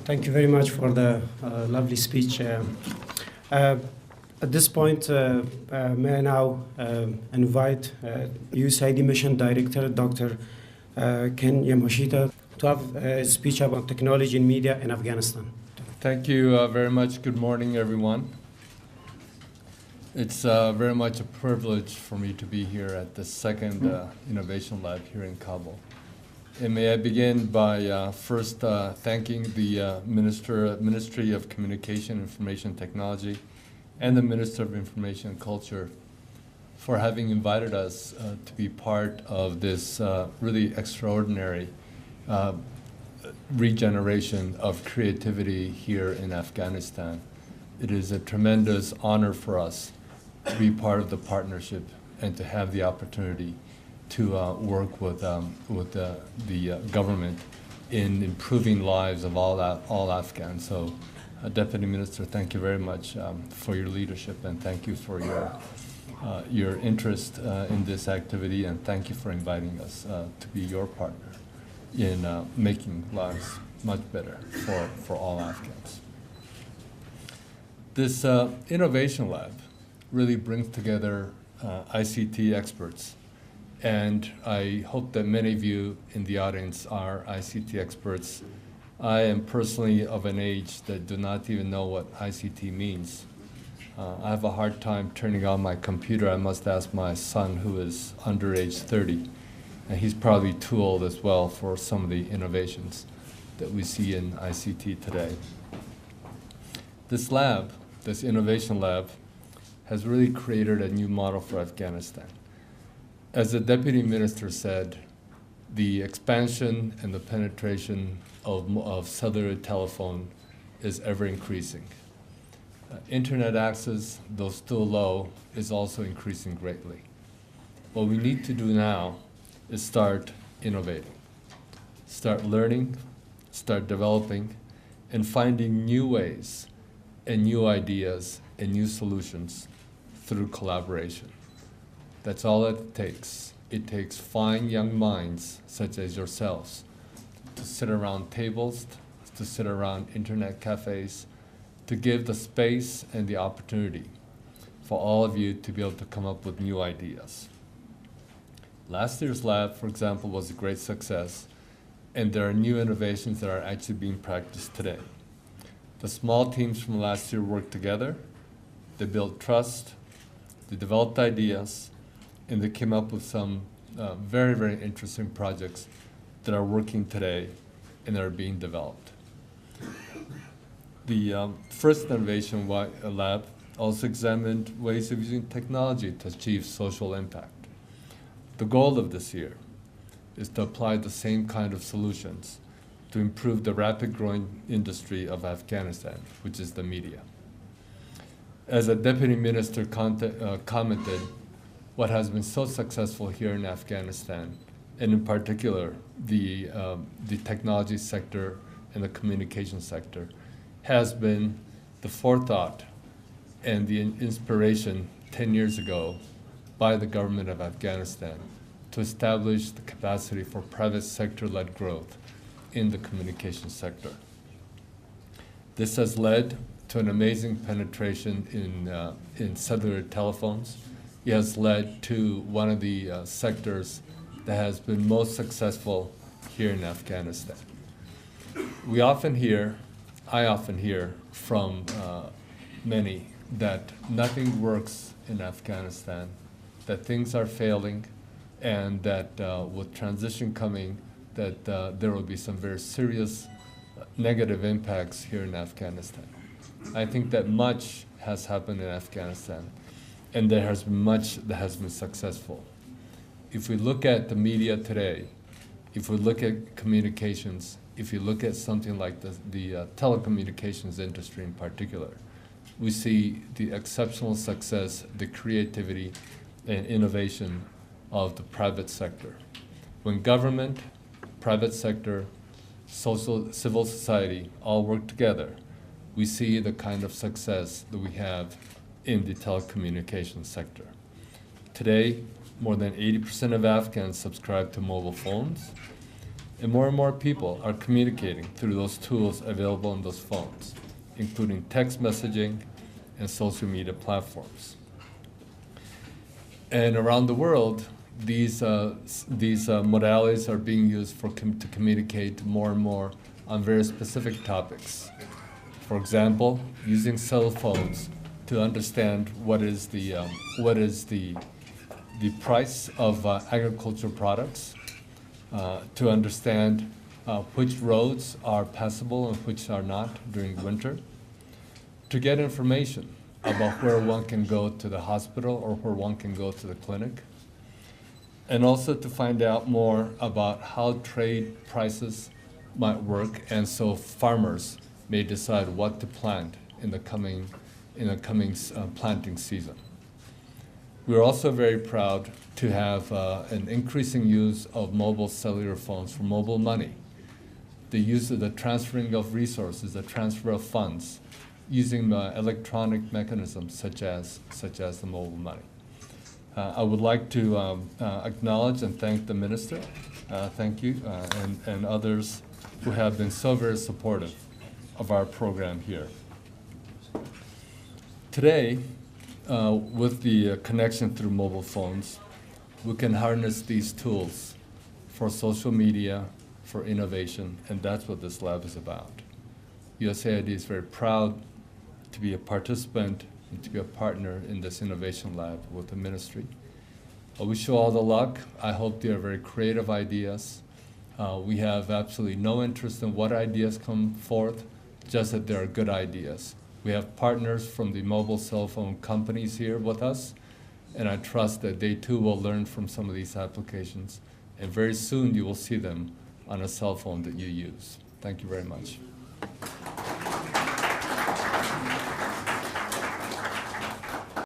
Thank you very much for the lovely speech. At this point, may I now invite USAID Mission Director, Dr. Ken Yamashita, to have a speech about technology and media in Afghanistan. Thank you very much. Good morning, everyone. It's very much a privilege for me to be here at the second Innovation Lab here in Kabul. And may I begin by first thanking the Ministry of Communication, Information Technology, and the Minister of Information and Culture for having invited us to be part of this really extraordinary regeneration of creativity here in Afghanistan. It is a tremendous honor for us to be part of the partnership and to have the opportunity to work with the government in improving lives of all Afghans. So, Deputy Minister, thank you very much for your leadership, and thank you for your interest in this activity, and thank you for inviting us to be your partner in making lives much better for all Afghans. This Innovation Lab really brings together ICT experts, and I hope that many of you in the audience are ICT experts. I am personally of an age that do not even know what ICT means. I have a hard time turning on my computer. I must ask my son, who is under age 30, and he's probably too old as well for some of the innovations that we see in ICT today. This lab, this Innovation Lab, has really created a new model for Afghanistan. As the Deputy Minister said, the expansion and the penetration of cellular telephone is ever increasing. Internet access, though still low, is also increasing greatly. What we need to do now is start innovating, start learning, start developing, and finding new ways and new ideas and new solutions through collaboration. That's all it takes. It takes fine young minds, such as yourselves, to sit around tables, to sit around internet cafes, to give the space and the opportunity for all of you to be able to come up with new ideas. Last year's lab, for example, was a great success, and there are new innovations that are actually being practiced today. The small teams from last year worked together, they built trust, they developed ideas, and they came up with some very, very interesting projects that are working today and are being developed. The first Innovation Lab also examined ways of using technology to achieve social impact. The goal of this year is to apply the same kind of solutions to improve the rapid growing industry of Afghanistan, which is the media. As a Deputy Minister commented, what has been so successful here in Afghanistan, and in particular the technology sector and the communication sector, has been the forethought and the inspiration 10 years ago by the government of Afghanistan to establish the capacity for private sector-led growth in the communication sector. This has led to an amazing penetration in cellular telephones. It has led to one of the sectors that has been most successful here in Afghanistan. I often hear from many that nothing works in Afghanistan, that things are failing, and that with transition coming, that there will be some very serious negative impacts here in Afghanistan. I think that much has happened in Afghanistan, and there has been much that has been successful. If we look at the media today, if we look at communications, if you look at something like the telecommunications industry in particular, we see the exceptional success, the creativity, and innovation of the private sector. When government, private sector, civil society all work together, we see the kind of success that we have in the telecommunications sector. Today, more than 80% of Afghans subscribe to mobile phones, And more people are communicating through those tools available on those phones, including text messaging and social media platforms. And around the world, these modalities are being used to communicate more and more on very specific topics. For example, using cell phones to understand what is the price of agricultural products, to understand which roads are passable and which are not during winter, to get information about where one can go to the hospital or where one can go to the clinic, and also to find out more about how trade prices might work, and so farmers may decide what to plant in the coming planting season. We're also very proud to have an increasing use of mobile cellular phones for mobile money, the use of the transferring of resources, the transfer of funds, using electronic mechanisms such as the mobile money. I would like to acknowledge and thank the minister, thank you, and others who have been so very supportive of our program here. Today, with the connection through mobile phones, we can harness these tools for social media, for innovation, and that's what this lab is about. USAID is very proud to be a participant and to be a partner in this innovation lab with the ministry. I wish you all the luck. I hope they are very creative ideas. We have absolutely no interest in what ideas come forth, just that there are good ideas. We have partners from the mobile cell phone companies here with us, and I trust that they too will learn from some of these applications, and very soon you will see them on a cell phone that you use. Thank you very much.